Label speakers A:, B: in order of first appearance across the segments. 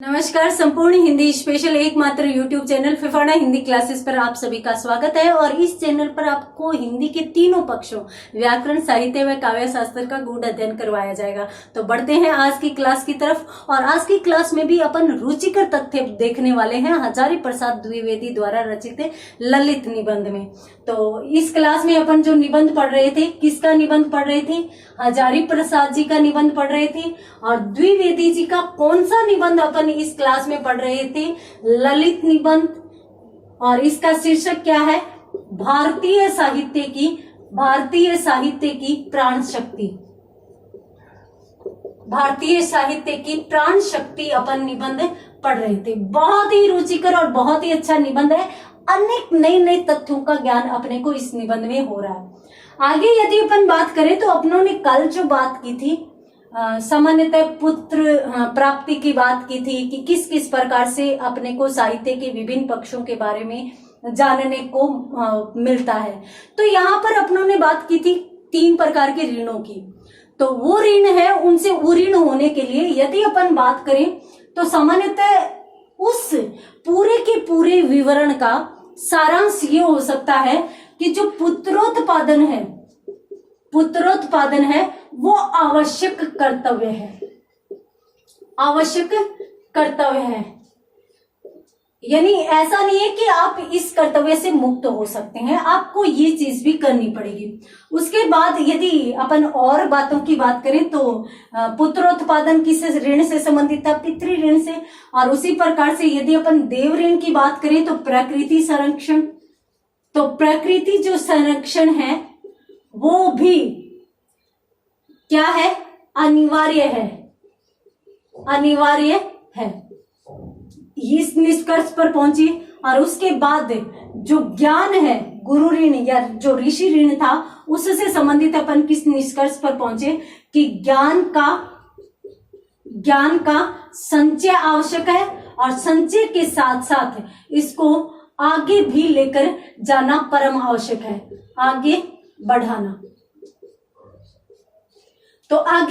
A: नमस्कार। संपूर्ण हिंदी स्पेशल एकमात्र YouTube channel Phefana Hindi classes पर आप सभी का स्वागत है। और इस चैनल पर आपको हिंदी के तीनों पक्षों व्याकरण, साहित्य व काव्य शास्त्र का गूढ़ अध्ययन करवाया जाएगा। तो बढ़ते हैं आज की क्लास की तरफ। और आज की क्लास में भी अपन रुचिकर तथ्य देखने वाले हैं हजारी प्रसाद द्विवेदी द्वारा रचित ललित निबंध में। तो इस क्लास में अपन जो निबंध पढ़ रहे थे, किसका निबंध पढ़ रहे थे? हजारी प्रसाद जी का निबंध पढ़ रहे थे। और द्विवेदी जी का कौन सा निबंध अपन इस क्लास में पढ़ रहे थे? ललित निबंध। और इसका शीर्षक क्या है? भारतीय साहित्य की प्राण शक्ति। भारतीय साहित्य की प्राण शक्ति अपन निबंध पढ़ रहे थे। बहुत ही रुचिकर और बहुत ही अच्छा निबंध है। अनेक नए नए तथ्यों का ज्ञान अपने को इस निबंध में हो रहा है। आगे यदि अपन बात करें तो अपनों ने कल जो बात की थी, सामान्यतः पुत्र प्राप्ति की बात की थी कि किस किस प्रकार से अपने को साहित्य के विभिन्न पक्षों के बारे में जानने को मिलता है। तो यहाँ पर अपनों ने बात की थी 3 प्रकार के ऋणों की। तो वो ऋण है, उनसे उऋण होने के लिए यदि अपन बात करें तो सामान्यतः उस पूरे के पूरे विवरण का सारांश ये हो सकता है कि जो पुत्रोत्पादन है वो आवश्यक कर्तव्य है। यानी ऐसा नहीं है कि आप इस कर्तव्य से मुक्त हो सकते हैं, आपको ये चीज भी करनी पड़ेगी। उसके बाद यदि अपन और बातों की बात करें तो पुत्रोत्पादन किस ऋण से संबंधित था? पितृ ऋण से। और उसी प्रकार से यदि अपन देव ऋण की बात करें तो प्रकृति संरक्षण। तो प्रकृति जो संरक्षण है वो भी क्या है? अनिवार्य है। इस निष्कर्ष पर पहुंची। और उसके बाद जो ज्ञान है, गुरु ऋण या जो ऋषि ऋण था, उससे संबंधित अपन किस निष्कर्ष पर पहुंचे कि ज्ञान का संचय आवश्यक है। और संचय के साथ साथ इसको आगे भी लेकर जाना परम आवश्यक है। आगे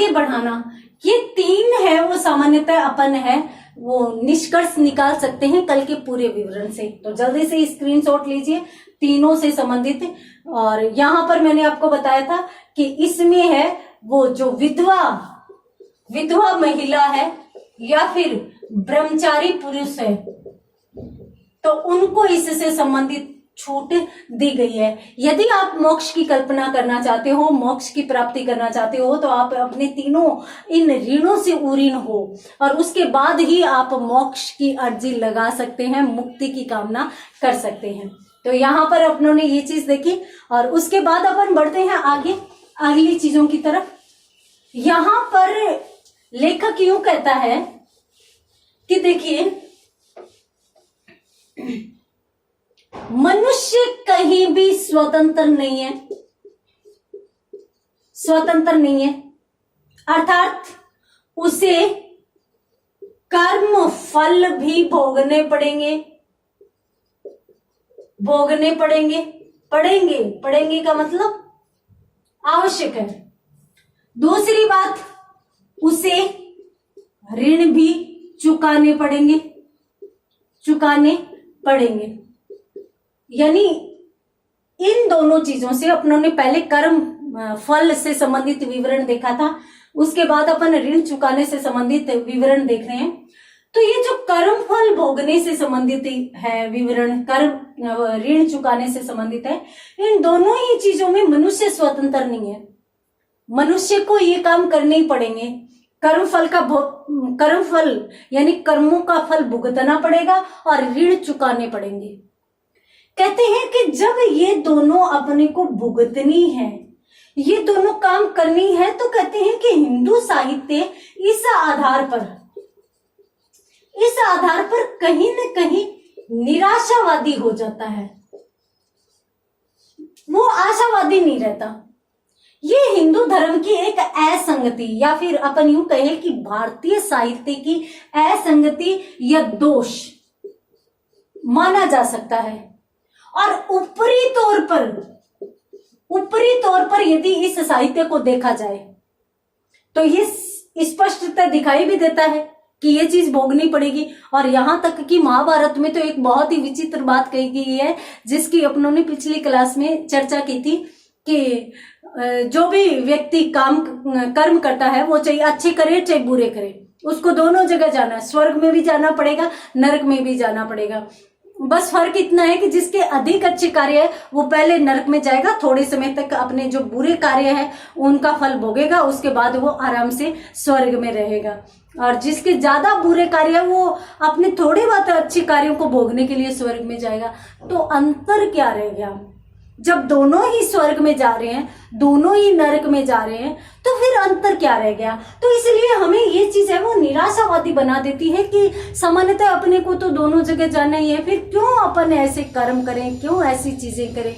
A: बढ़ाना ये 3 है वो सामान्यतः अपन है वो निष्कर्ष निकाल सकते हैं कल के पूरे विवरण से। तो जल्दी से स्क्रीनशॉट लीजिए तीनों से संबंधित। और यहाँ पर मैंने आपको बताया था कि इसमें है वो जो विधवा महिला है या फिर ब्रह्मचारी पुरुष है, तो उनको इससे संबंधित छूट दी गई है। यदि आप मोक्ष की कल्पना करना चाहते हो, मोक्ष की प्राप्ति करना चाहते हो, तो आप अपने तीनों इन ऋणों से उऋण हो और उसके बाद ही आप मोक्ष की अर्जी लगा सकते हैं, मुक्ति की कामना कर सकते हैं। तो यहाँ पर अपनों ने ये चीज देखी। और उसके बाद अपन बढ़ते हैं आगे अगली चीजों की तरफ। यहाँ पर लेखक यूं कहता है कि देखिए, मनुष्य कहीं भी स्वतंत्र नहीं है, अर्थात उसे कर्म फल भी भोगने पड़ेंगे का मतलब आवश्यक है। दूसरी बात, उसे ऋण भी चुकाने पड़ेंगे। यानी इन दोनों चीजों से अपनों ने पहले कर्म फल से संबंधित विवरण देखा था, उसके बाद अपन ऋण चुकाने से संबंधित विवरण देख रहे हैं। तो ये जो कर्म फल भोगने से संबंधित है विवरण, ऋण चुकाने से संबंधित है, इन दोनों ही चीजों में मनुष्य स्वतंत्र नहीं है। मनुष्य को ये काम करने ही पड़ेंगे। कर्म फल यानी कर्मों का फल भुगतना पड़ेगा और ऋण चुकाने पड़ेंगे। कहते हैं कि जब ये दोनों अपने को भुगतनी है, ये दोनों काम करनी है, तो कहते हैं कि हिंदू साहित्य इस आधार पर कहीं न कहीं निराशावादी हो जाता है, वो आशावादी नहीं रहता। ये हिंदू धर्म की एक असंगति या फिर अपन यूं कहे कि भारतीय साहित्य की असंगति या दोष माना जा सकता है। और ऊपरी तौर पर यदि इस साहित्य को देखा जाए तो ये स्पष्टता दिखाई भी देता है कि ये चीज भोगनी पड़ेगी। और यहाँ तक कि महाभारत में तो एक बहुत ही विचित्र बात कही गई है, जिसकी अपनों ने पिछली क्लास में चर्चा की थी, कि जो भी व्यक्ति कर्म करता है वो चाहे अच्छे करे चाहे बुरे करे, उसको दोनों जगह जाना है, स्वर्ग में भी जाना पड़ेगा, नरक में भी जाना पड़ेगा। बस फर्क इतना है कि जिसके अधिक अच्छे कार्य है वो पहले नरक में जाएगा, थोड़े समय तक अपने जो बुरे कार्य है उनका फल भोगेगा, उसके बाद वो आराम से स्वर्ग में रहेगा। और जिसके ज्यादा बुरे कार्य है वो अपने थोड़े बहुत अच्छे कार्यों को भोगने के लिए स्वर्ग में जाएगा। तो अंतर क्या रह गया? जब दोनों ही स्वर्ग में जा रहे हैं, दोनों ही नरक में जा रहे हैं, तो फिर अंतर क्या रह गया? तो इसलिए हमें ये चीज है वो निराशावादी बना देती है कि सामान्यतः अपने को तो दोनों जगह जाना ही है, फिर क्यों अपन ऐसे कर्म करें, क्यों ऐसी चीजें करें।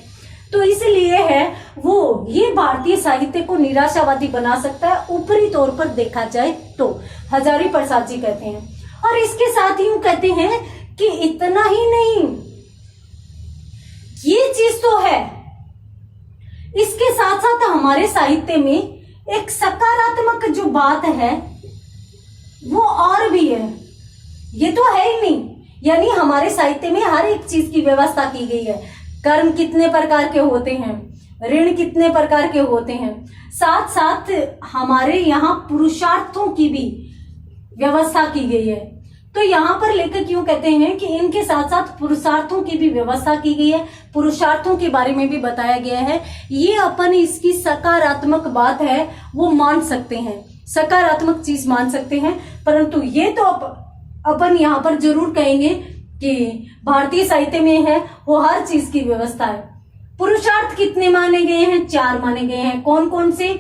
A: तो इसलिए है वो ये भारतीय साहित्य को निराशावादी बना सकता है, ऊपरी तौर पर देखा जाए तो, हजारी प्रसाद जी कहते हैं। और इसके साथ यूं कहते हैं कि इतना ही नहीं, ये चीज तो है, इसके साथ साथ हमारे साहित्य में एक सकारात्मक जो बात है वो और भी है। ये तो है ही नहीं, यानी हमारे साहित्य में हर एक चीज की व्यवस्था की गई है। कर्म कितने प्रकार के होते हैं, ऋण कितने प्रकार के होते हैं, साथ साथ हमारे यहाँ पुरुषार्थों की भी व्यवस्था की गई है। तो यहाँ पर लेखक यूं कहते हैं कि इनके साथ साथ पुरुषार्थों की भी व्यवस्था की गई है, पुरुषार्थों के बारे में भी बताया गया है। ये अपन इसकी सकारात्मक बात है वो मान सकते हैं, सकारात्मक चीज मान सकते हैं। परंतु ये तो अपन यहाँ पर जरूर कहेंगे कि भारतीय साहित्य में है वो हर चीज की व्यवस्था है। पुरुषार्थ कितने माने गए हैं? 4 माने गए हैं। कौन कौन से?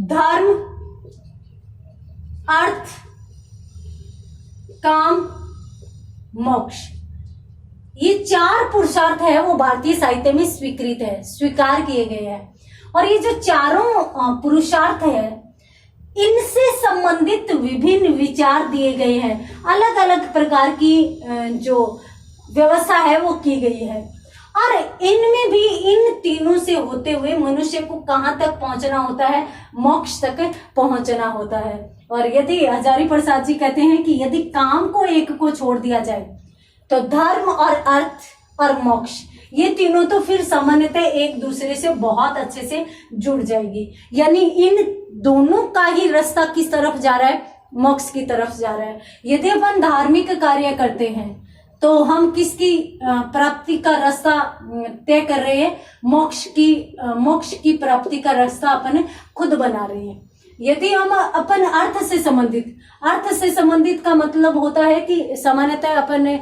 A: धर्म, अर्थ, काम, मोक्ष। ये 4 पुरुषार्थ है वो भारतीय साहित्य में स्वीकृत है, स्वीकार किए गए हैं। और ये जो चारों पुरुषार्थ है इनसे संबंधित विभिन्न विचार दिए गए हैं, अलग अलग प्रकार की जो व्यवस्था है वो की गई है। और इनमें भी इन तीनों से होते हुए मनुष्य को कहाँ तक पहुंचना होता है? मोक्ष तक पहुंचना होता है। और यदि हजारी प्रसाद जी कहते हैं कि यदि काम को एक को छोड़ दिया जाए तो धर्म और अर्थ और मोक्ष ये तीनों तो फिर सामान्यतः एक दूसरे से बहुत अच्छे से जुड़ जाएगी। यानी इन दोनों का ही रास्ता किस तरफ जा रहा है? मोक्ष की तरफ जा रहा है। यदि अपन धार्मिक कार्य करते हैं तो हम किसकी प्राप्ति का रास्ता तय कर रहे हैं? मोक्ष की प्राप्ति का रास्ता अपन खुद बना रहे हैं। यदि हम अपन अर्थ से संबंधित का मतलब होता है कि सामान्यतः अपन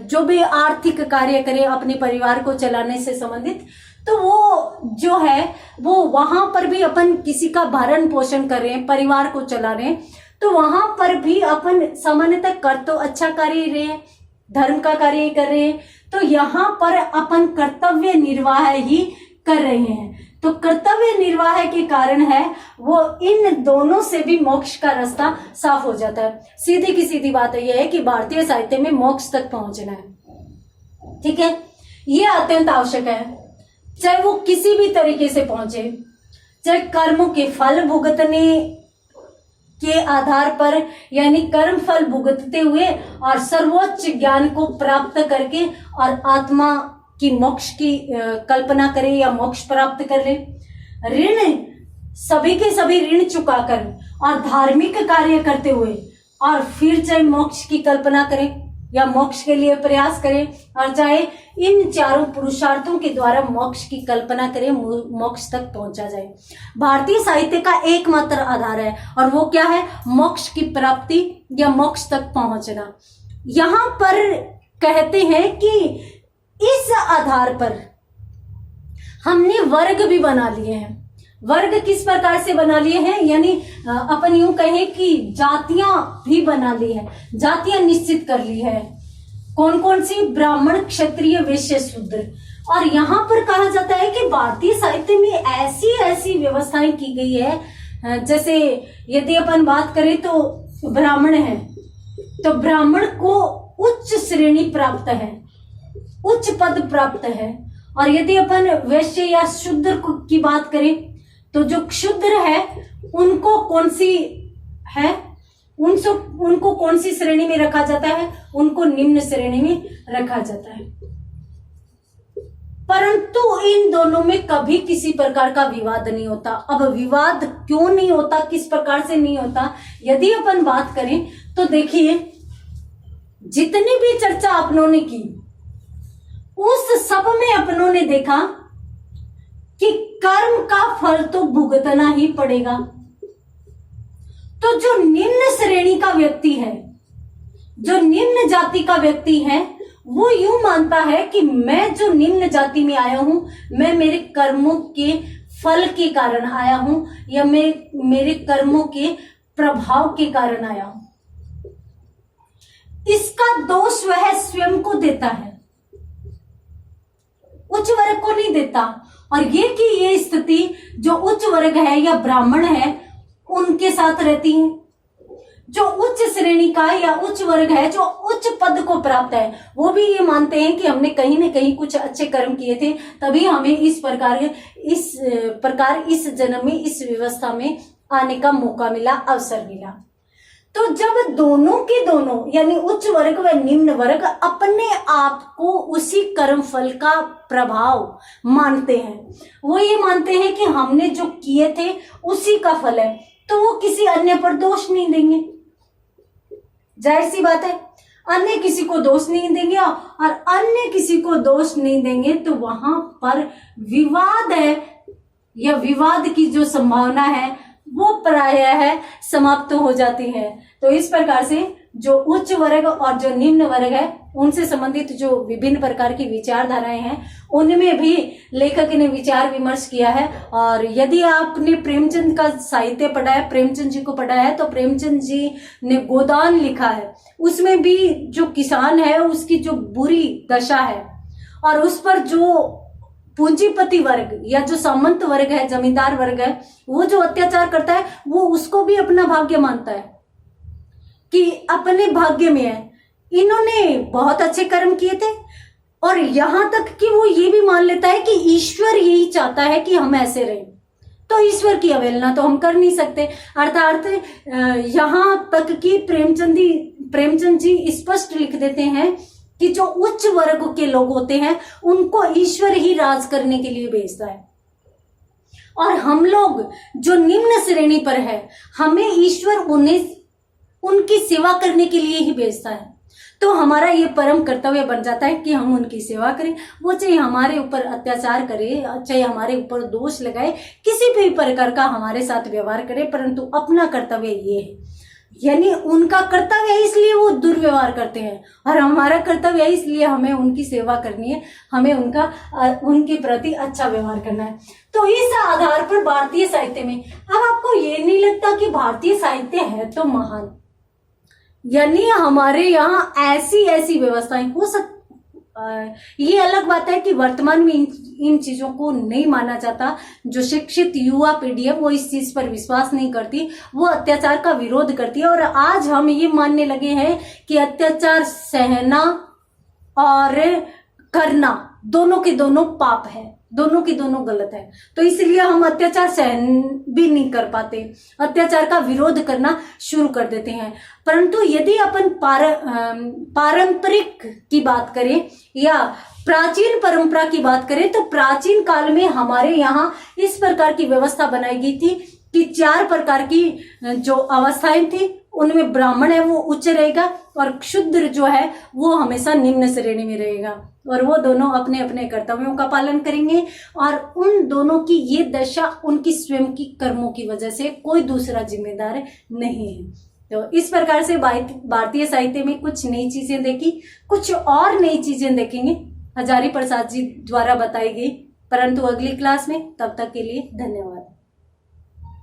A: जो भी आर्थिक कार्य करें अपने परिवार को चलाने से संबंधित, तो वो जो है वो वहां पर भी अपन किसी का भरण पोषण कर रहे हैं, परिवार को चला रहे हैं, तो वहां पर भी अपन सामान्यतः कर तो अच्छा कार्य रहे हैं, धर्म का कार्य कर रहे हैं, तो यहाँ पर अपन कर्तव्य निर्वाह ही कर रहे हैं। तो कर्तव्य निर्वाह के कारण है वो इन दोनों से भी मोक्ष का रास्ता साफ हो जाता है। सीधी की सीधी बात यह है कि भारतीय साहित्य में मोक्ष तक पहुंचना है, ठीक है, ये अत्यंत आवश्यक है। चाहे वो किसी भी तरीके से पहुंचे, चाहे कर्मों के फल भुगतने के आधार पर, यानी कर्म फल भुगतते हुए और सर्वोच्च ज्ञान को प्राप्त करके और आत्मा की मोक्ष की कल्पना करे या मोक्ष प्राप्त कर ले। ऋण सभी के सभी ऋण चुकाकर और धार्मिक कार्य करते हुए और फिर चाहे मोक्ष की कल्पना करें या मोक्ष के लिए प्रयास करें, और चाहे इन चारों पुरुषार्थों के द्वारा मोक्ष की कल्पना करें, मोक्ष तक पहुंचा जाए। भारतीय साहित्य का एकमात्र आधार है और वो क्या है? मोक्ष की प्राप्ति या मोक्ष तक पहुंचना। यहाँ पर कहते हैं कि इस आधार पर हमने वर्ग भी बना लिए हैं। वर्ग किस प्रकार से बना लिए हैं? यानी अपन यूं कहें कि जातियां भी बना ली है, जातियां निश्चित कर ली है। कौन कौन सी? ब्राह्मण, क्षत्रिय, वैश्य, शूद्र। और यहाँ पर कहा जाता है कि भारतीय साहित्य में ऐसी ऐसी व्यवस्थाएं की गई है, जैसे यदि अपन बात करें तो ब्राह्मण है तो ब्राह्मण को उच्च श्रेणी प्राप्त है, उच्च पद प्राप्त है। और यदि अपन वैश्य या शूद्र की बात करें तो जो क्षुद्र है उनको कौन सी है? उनको कौन सी श्रेणी में रखा जाता है? उनको निम्न श्रेणी में रखा जाता है। परंतु इन दोनों में कभी किसी प्रकार का विवाद नहीं होता। अब विवाद क्यों नहीं होता, किस प्रकार से नहीं होता, यदि अपन बात करें तो देखिए, जितनी भी चर्चा अपनों ने की उस सब में अपनों ने देखा कि कर्म का फल तो भुगतना ही पड़ेगा। तो जो निम्न श्रेणी का व्यक्ति है, जो निम्न जाति का व्यक्ति है, वो यूं मानता है कि मैं जो निम्न जाति में आया हूं, मैं मेरे कर्मों के फल के कारण आया हूं, या मैं मेरे कर्मों के प्रभाव के कारण आया हूं। इसका दोष वह स्वयं को देता है, उच्च वर्ग को नहीं देता। और ये स्थिति जो उच्च वर्ग है या ब्राह्मण है उनके साथ रहती है। जो उच्च श्रेणी का या उच्च वर्ग है, जो उच्च पद को प्राप्त है, वो भी ये मानते हैं कि हमने कहीं न कहीं कुछ अच्छे कर्म किए थे, तभी हमें इस प्रकार इस जन्म में इस व्यवस्था में आने का मौका मिला, अवसर मिला। तो जब दोनों के दोनों यानी उच्च वर्ग व निम्न वर्ग अपने आप को उसी कर्म फल का प्रभाव मानते हैं, वो ये मानते हैं कि हमने जो किए थे उसी का फल है, तो वो किसी अन्य पर दोष नहीं देंगे। जाहिर सी बात है, अन्य किसी को दोष नहीं देंगे, और अन्य किसी को दोष नहीं देंगे तो वहां पर विवाद है या विवाद की जो संभावना है वो प्रायः है समाप्त हो जाती है। तो इस प्रकार से जो उच्च वर्ग और जो निम्न वर्ग है उनसे संबंधित जो विभिन्न प्रकार की विचारधाराएं हैं उनमें भी लेखक ने विचार विमर्श किया है। और यदि आपने प्रेमचंद का साहित्य पढ़ा है, प्रेमचंद जी को पढ़ा है, तो प्रेमचंद जी ने गोदान लिखा है, उसमें भी जो किसान है उसकी जो बुरी दशा है और उस पर जो पूंजीपति वर्ग या जो सामंत वर्ग है, जमींदार वर्ग है, वो जो अत्याचार करता है वो उसको भी अपना भाग्य मानता है कि अपने भाग्य में है, इन्होंने बहुत अच्छे कर्म किए थे, और यहां तक कि वो ये भी मान लेता है कि ईश्वर यही चाहता है कि हम ऐसे रहें, तो ईश्वर की अवहेलना तो हम कर नहीं सकते। अर्थात यहां तक कि प्रेमचंद जी स्पष्ट लिख देते हैं कि जो उच्च वर्ग के लोग होते हैं उनको ईश्वर ही राज करने के लिए भेजता है, और हम लोग जो निम्न श्रेणी पर है हमें ईश्वर उनकी सेवा करने के लिए ही भेजता है। तो हमारा ये परम कर्तव्य बन जाता है कि हम उनकी सेवा करें, वो चाहे हमारे ऊपर अत्याचार करे, चाहे हमारे ऊपर दोष लगाए, किसी भी प्रकार का हमारे साथ व्यवहार करे, परंतु अपना कर्तव्य ये है। यानी उनका कर्तव्य है इसलिए वो दुर्व्यवहार करते हैं, और हमारा कर्तव्य है इसलिए हमें उनकी सेवा करनी है, हमें उनके प्रति अच्छा व्यवहार करना है। तो इस आधार पर भारतीय साहित्य में, अब आपको ये नहीं लगता कि भारतीय साहित्य है तो महान, यानी हमारे यहाँ ऐसी व्यवस्थाएं हो सकती। ये अलग बात है कि वर्तमान में इन चीजों को नहीं माना जाता। जो शिक्षित युवा पीढ़ी है वो इस चीज पर विश्वास नहीं करती, वो अत्याचार का विरोध करती है, और आज हम ये मानने लगे हैं कि अत्याचार सहना और करना दोनों के दोनों पाप है, दोनों की दोनों गलत है। तो इसलिए हम अत्याचार सहन भी नहीं कर पाते, अत्याचार का विरोध करना शुरू कर देते हैं। परंतु यदि अपन पारंपरिक की बात करें या प्राचीन परंपरा की बात करें, तो प्राचीन काल में हमारे यहाँ इस प्रकार की व्यवस्था बनाई गई थी कि 4 प्रकार की जो अवस्थाएं थी उनमें ब्राह्मण है वो उच्च रहेगा और क्षुद्र जो है वो हमेशा निम्न श्रेणी में रहेगा, और वो दोनों अपने अपने कर्तव्यों का पालन करेंगे, और उन दोनों की ये दशा उनकी स्वयं की कर्मों की वजह से, कोई दूसरा जिम्मेदार नहीं है। तो इस प्रकार से भारतीय साहित्य में कुछ नई चीजें देखी, कुछ और नई चीजें देखेंगे हजारी प्रसाद जी द्वारा बताई गई, परंतु अगली क्लास में। तब तक के लिए धन्यवाद।